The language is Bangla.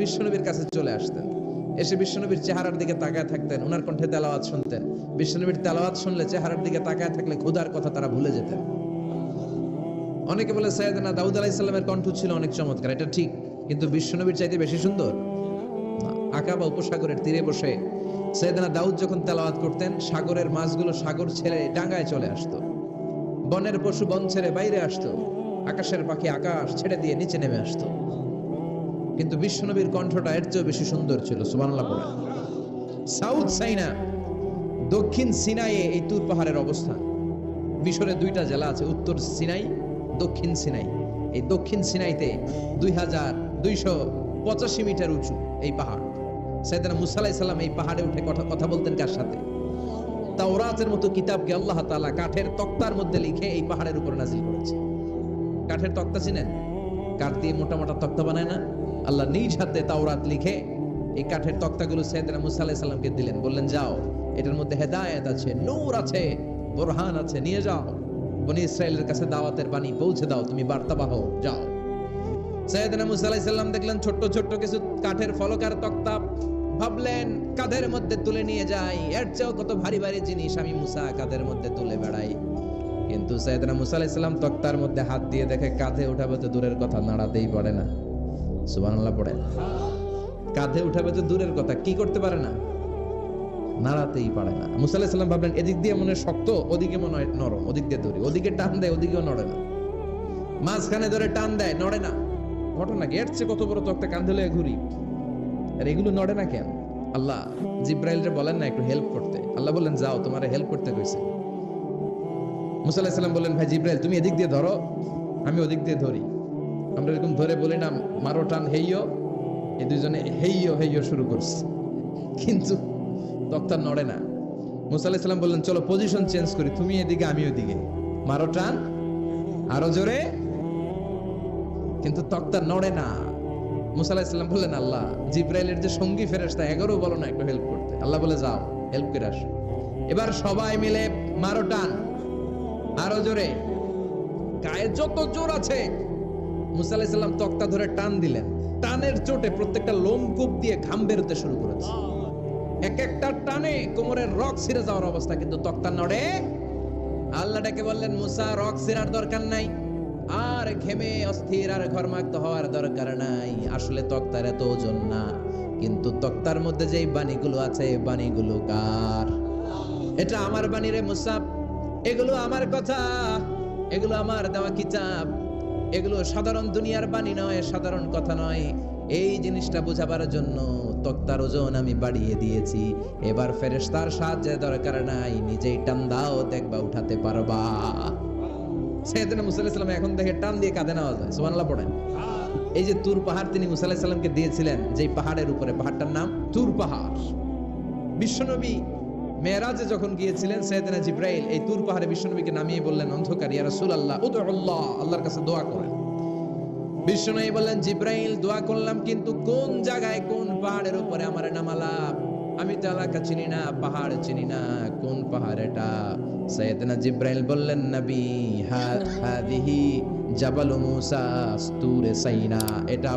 বিশ্বনবীর কাছে চলে আসতেন, এসে বিশ্বনবীর চেহারার দিকে তাকায় থাকতেন, ওনার কণ্ঠে তেলাওয়াত শুনতেন। বিশ্বনবীর তেলাওয়াত শুনলে চেহারার দিকে তাকায় থাকলে ক্ষুধার কথা তারা ভুলে যেতেন। অনেকে বলে সাইয়েদনা দাউদ আলাইহিস সালামের কণ্ঠ ছিল অনেক চমৎকার, এটা ঠিক, কিন্তু বিশ্বনবীর চাইতে বেশি সুন্দর না। আকাবা উপসাগরের তীরে বসে সাইয়েদনা দাউদ যখন তেলাওয়াত করতেন, সাগরের মাছগুলো সাগর ছেড়ে ডাঙায় চলে আসতো, বনের পশু বন ছেড়ে বাইরে আসতো, আকাশের পাখি আকাশ ছেড়ে দিয়ে নিচে নেমে আসতো। কিন্তু বিশ্বনবীর কণ্ঠটা এর চেয়ে বেশি সুন্দর ছিল। সুবহানাল্লাহ পড়ে। সাউথ সাইনা, দক্ষিণ সিনাইয়ে এই তুর পাহাড়ের অবস্থান। মিশরে দুইটা জেলা আছে, উত্তর সিনাই, দক্ষিণ সিনাই। এই দক্ষিণ সিনাইতে 2285 মিটার উঁচু এই পাহাড়। সাইয়েদনা মুসা আলাইহিস সালাম এই পাহাড়ে উঠে কথা বলতেন কার সাথে? তাওরাতের মতো কিতাবকে আল্লাহ তাআলা কাঠের তক্তার মধ্যে লিখে এই পাহাড়ের উপর নাজিল করেছে। কাঠের তক্তা চিনেন? কাঠ দিয়ে মোটা মোটা তক্তা বানায় না? আল্লাহ নিজ হাতে তাওরাত লিখে এই কাঠের তক্তাগুলো সাইয়েদনা মুসা আলাইহিস সালামকে দিলেন, বললেন যাও, এটার মধ্যে হেদায়েত আছে, নূর আছে, বুরহান আছে, নিয়ে যাও, বনি ইসরাইলের কাছে দাওয়াতের বাণী পৌঁছে দাও, তুমি বার্তাবাহ, যাও। সাইয়েদনা মুসা আলাইহিস সালাম দেখলেন ছোট্ট ছোট্ট কিছু কাঠের ফলকার তক্তা, ভাবলেন কাঁধের মধ্যে তুলে নিয়ে যাই, এর চেয়েও কত ভারী ভারী জিনিস আমি মুসা কাঁধের মধ্যে তুলে বেড়াই। কিন্তু সাইয়েদনা মুসা আলাইহিস সালাম তক্তার মধ্যে হাত দিয়ে দেখে কাঁধে উঠাবে তো দূরের কথা, নাড়াতেই পারে না। সুবহানাল্লাহ পড়ে। কাঁধে উঠাবে তো দূরের কথা, কি করতে পারে না? নাড়াতেই পারে না। মুসা আলাইহিস সালাম ভাবলেন এদিক দিয়ে মনে হয় শক্ত, ওদিকে মনে হয় নরম, ওদিক দিয়ে ধরি, ওদিকে টান দেয়, ওদিকেও নড়ে না, মাঝখানে ধরে টান দেয়, নড়ে না। ঘটনা কি? এর চেয়ে কত বড় তক্তা কাঁধে লয়ে ঘুরি, আর এগুলো নড়ে না কেন? আল্লাহ জিব্রাইলরে বলেন না একটু হেল্প করতে? আল্লাহ বললেন যাও, তোমারে হেল্প করতে কইছে। মুসা আলাইহিস সালাম বললেন ভাই জিব্রাইল তুমি এদিক দিয়ে ধরো, আমি ওদিক দিয়ে ধরি। আমরা এরকম ধরে বলি না মারো টান হেইয়ো, এই দুইজনে হেইয়ো হেইয়ো শুরু করছে, কিন্তু তক্তা নড়ে না। মুসা আলাইহিস সালাম বললেন চলো পজিশন চেঞ্জ করি, তুমি এদিকে আমি ওদিকে, মারো টান আরো জোরে, কিন্তু তক্তা নড়ে না। মুসা আলাইহিস সালাম বললেন আল্লাহ জিব্রাইলের যে সঙ্গী ফেরেশতা 11 বলো না একটু হেল্প করতে। আল্লাহ বলে যাও হেল্প করে আসো। এবার সবাই মিলে মারো টান আরো জোরে, গায়ে যত জোর আছে। মুসা আলাইহিস সালাম তক্তা ধরে টান দিলেন, টানের চোটে প্রত্যেকটা লোমকূপ দিয়ে ঘাম বেরোতে শুরু করেছে। এক একটা টানে কোমরের রক ছিঁড়ে যাওয়ার অবস্থা, কিন্তু তক্তা নড়ে। আল্লাহ ডেকে বললেন মুসা রক ছিঁড়ার দরকার নাই, আর ঘেমে অস্থির আর ঘর্মাক্ত হওয়ার দরকার নাই। আসলে তক্তার এত ওজন না, কিন্তু তক্তার মধ্যে যেই বাণীগুলো আছে বাণীগুলো কার? এটা আমার বাণী রে মুসা, এগুলো আমার কথা, এগুলো আমার দেওয়া কিতাব, এগুলো সাধারণ দুনিয়ার বাণী নয়, সাধারণ কথা নয়। এই জিনিসটা বোঝাবার জন্য তক্তার ওজন আমি বাড়িয়ে দিয়েছি। এবার ফেরেশতার সাহায্যের দরকার নাই, নিজেই টান দাও, দেখবা উঠাতে পারবা। সাইয়েদনা মুসা আলাইহিস সালাম এখন দেখে টান দিয়ে কাঁধে নেওয়া যায়। সুবহানাল্লাহ পড়েন। এই যে তুর পাহাড় তিনি মুসা আলাইহিস সালামকে দিয়েছিলেন, যেই পাহাড়ের উপরে, পাহাড়টার নাম তুর পাহাড়। বিশ্বনবী মেরাজে যখন গিয়েছিলেন, সাইয়েদনা জিব্রাইল এই তুর পাহাড়ে বিশ্বনবীকে নামিয়ে বললেন অন্ধকার, ইয়া রাসূলুল্লাহ উদউল্লাহ, আল্লাহর কাছে দোয়া করেন। বিশ্বনবী বললেন জিব্রাইল দোয়া করলাম, কিন্তু কোন জায়গায় কোন পাহাড়ের উপরে আমারে নামালাম? আমি তো এলাকা চিনি না, পাহাড় চিনি না, কোন পাহাড় এটা? সাইয়েদনা জিব্রাইল বললেন নবী হাদিহি জাবালু মুসা তুরে সাইনা, এটা